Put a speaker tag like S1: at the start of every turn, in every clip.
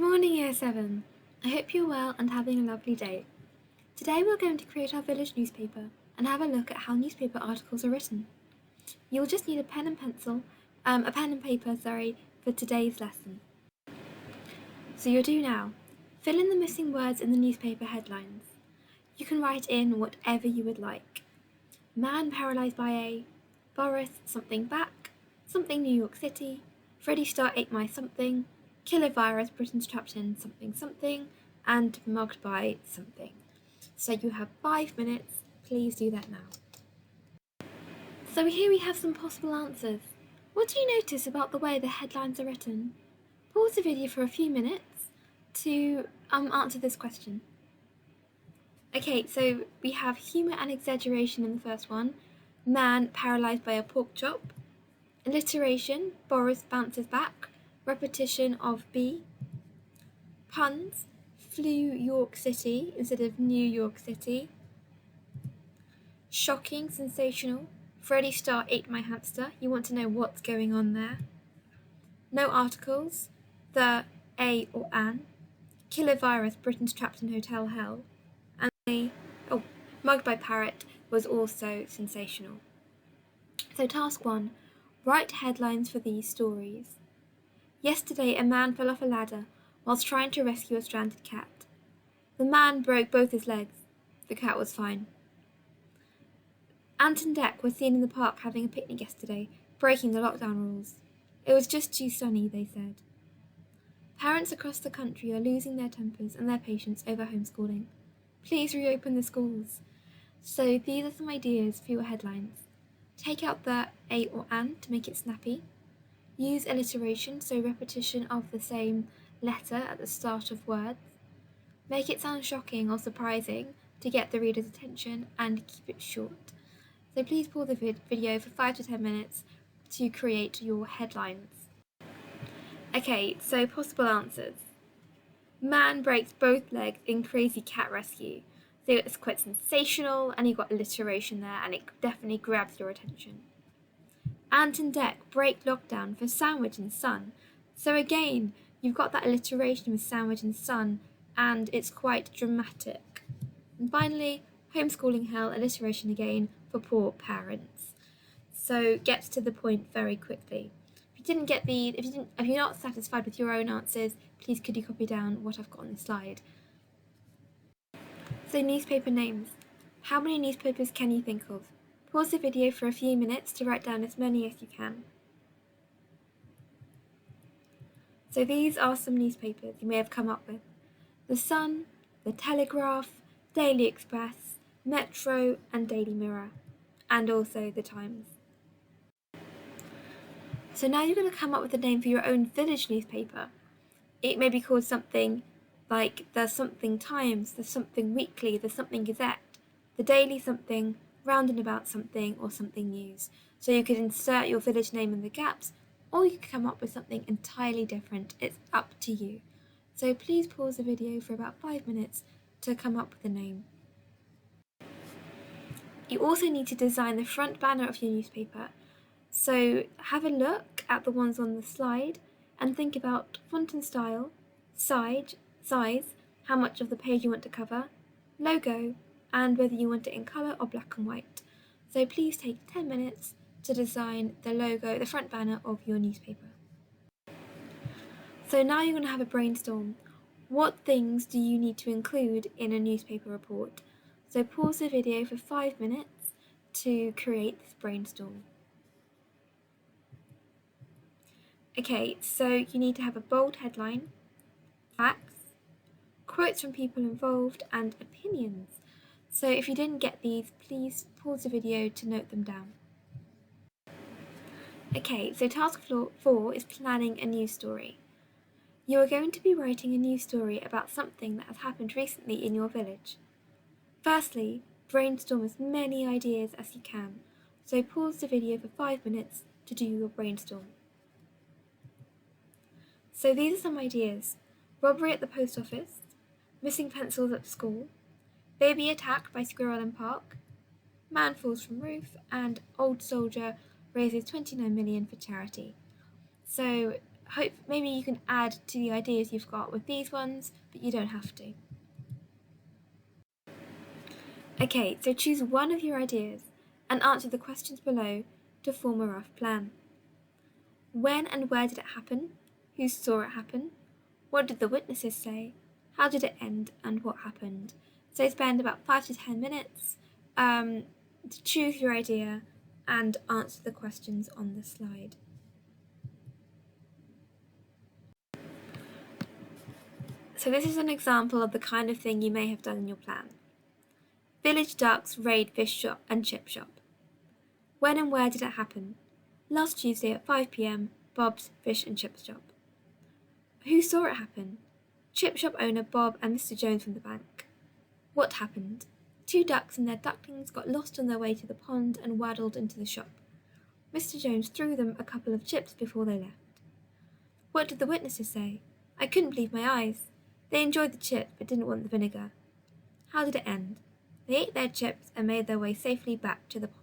S1: morning, Year 7. I hope you're well and having a lovely day. Today we're going to create our village newspaper and have a look at how newspaper articles are written. You'll just need a pen and paper, for today's lesson. So you'll do now. Fill in the missing words in the newspaper headlines. You can write in whatever you would like. Man paralysed by a, Boris something back, something New York City, Freddie Starr ate my something, killer virus Britain's trapped in something something, and mugged by something. So you have 5 minutes, please do that now. So here we have some possible answers. What do you notice about the way the headlines are written? Pause the video for a few minutes to answer this question. Okay, so we have humour and exaggeration in the first one, man paralysed by a pork chop, alliteration, Boris bounces back, repetition of B, puns, flew York City instead of New York City, shocking, sensational, Freddie Starr ate my hamster, you want to know what's going on there, no articles, the, a or an, killer virus, Britain's trapped in hotel hell, and the, mugged by parrot was also sensational. So task 1, write headlines for these stories. Yesterday, a man fell off a ladder whilst trying to rescue a stranded cat. The man broke both his legs. The cat was fine. Ant and Dec were seen in the park having a picnic yesterday, breaking the lockdown rules. It was just too sunny, they said. Parents across the country are losing their tempers and their patience over homeschooling. Please reopen the schools. So these are some ideas for your headlines. Take out the a or an to make it snappy. Use alliteration, so repetition of the same letter at the start of words. Make it sound shocking or surprising to get the reader's attention and keep it short. So please pause the video for 5 to 10 minutes to create your headlines. Okay, so possible answers. Man breaks both legs in crazy cat rescue. So it's quite sensational and you've got alliteration there and it definitely grabs your attention. Ant and Dec break lockdown for sandwich and sun. So again, you've got that alliteration with sandwich and sun and it's quite dramatic. And finally, homeschooling hell, alliteration again for poor parents. So get to the point very quickly. If you're not satisfied with your own answers, please could you copy down what I've got on the slide. So newspaper names. How many newspapers can you think of? Pause the video for a few minutes to write down as many as you can. So these are some newspapers you may have come up with. The Sun, The Telegraph, Daily Express, Metro and Daily Mirror, and also The Times. So now you're going to come up with a name for your own village newspaper. It may be called something like the Something Times, the Something Weekly, the Something Gazette, the Daily Something, Round and About Something, or Something News. So you could insert your village name in the gaps, or you could come up with something entirely different. It's up to you. So please pause the video for about 5 minutes to come up with a name. You also need to design the front banner of your newspaper. So have a look at the ones on the slide and think about font and style, size, how much of the page you want to cover, logo, and whether you want it in colour or black and white. So please take 10 minutes to design the logo, the front banner of your newspaper. So now you're going to have a brainstorm. What things do you need to include in a newspaper report? So pause the video for 5 minutes to create this brainstorm. Okay, so you need to have a bold headline, facts, quotes from people involved, and opinions. So if you didn't get these, please pause the video to note them down. Okay, so task 4 is planning a news story. You are going to be writing a news story about something that has happened recently in your village. Firstly, brainstorm as many ideas as you can. So pause the video for 5 minutes to do your brainstorm. So these are some ideas. Robbery at the post office, missing pencils at school, baby attacked by squirrel in park, man falls from roof, and old soldier raises 29 million for charity. So hope maybe you can add to the ideas you've got with these ones, but you don't have to. Okay, so choose one of your ideas and answer the questions below to form a rough plan. When and where did it happen? Who saw it happen? What did the witnesses say? How did it end and what happened? So spend about 5 to 10 minutes to choose your idea and answer the questions on the slide. So this is an example of the kind of thing you may have done in your plan. Village ducks raid fish shop and chip shop. When and where did it happen? Last Tuesday at 5 p.m, Bob's Fish and Chip Shop. Who saw it happen? Chip shop owner Bob and Mr. Jones from the bank. What happened? 2 ducks and their ducklings got lost on their way to the pond and waddled into the shop. Mr. Jones threw them a couple of chips before they left. What did the witnesses say? I couldn't believe my eyes. They enjoyed the chip but didn't want the vinegar. How did it end? They ate their chips and made their way safely back to the pond.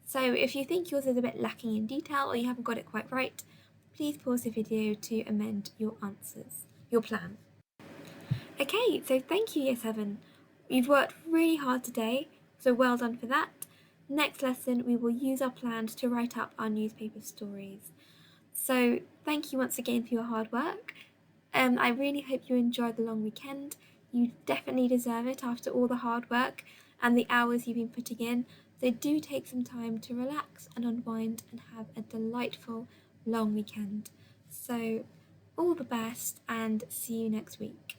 S1: So if you think yours is a bit lacking in detail or you haven't got it quite right, please pause the video to amend your answers, your plan. Okay, so thank you Year 7. You've worked really hard today, so well done for that. Next lesson we will use our plans to write up our newspaper stories. So thank you once again for your hard work. I really hope you enjoyed the long weekend. You definitely deserve it after all the hard work and the hours you've been putting in. So do take some time to relax and unwind and have a delightful long weekend. So all the best and see you next week.